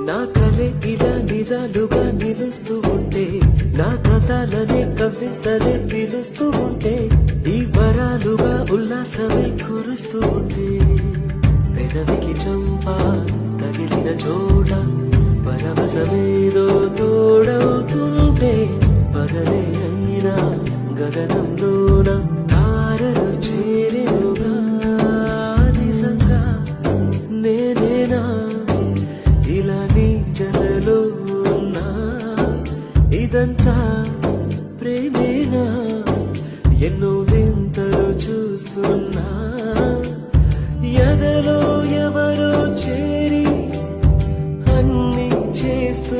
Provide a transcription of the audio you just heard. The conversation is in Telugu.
నా కలే ఇలా నిజాలుగా నిలుస్తూ ఉంటే, నా కథలనే కవితలే పిలుస్తూ ఉంటే, ఈ వరాలుగా ఉల్లాసమే కురుస్తూ ఉంటే, పెదవికి చంప తగిలిన చోట పరవశమేదో తోడవుతుంటే, పగలే అయినా గగనంలోన తారలు చేరేనుగా నిజంగా నేనేనా ఇలా నీ జలలో ఉన్నా, ఇదంతా ప్రేమేనా ఎన్నో వింతలు చూస్తున్నా, ఎదలో ఎవరో చేరి అన్ని చేస్తూ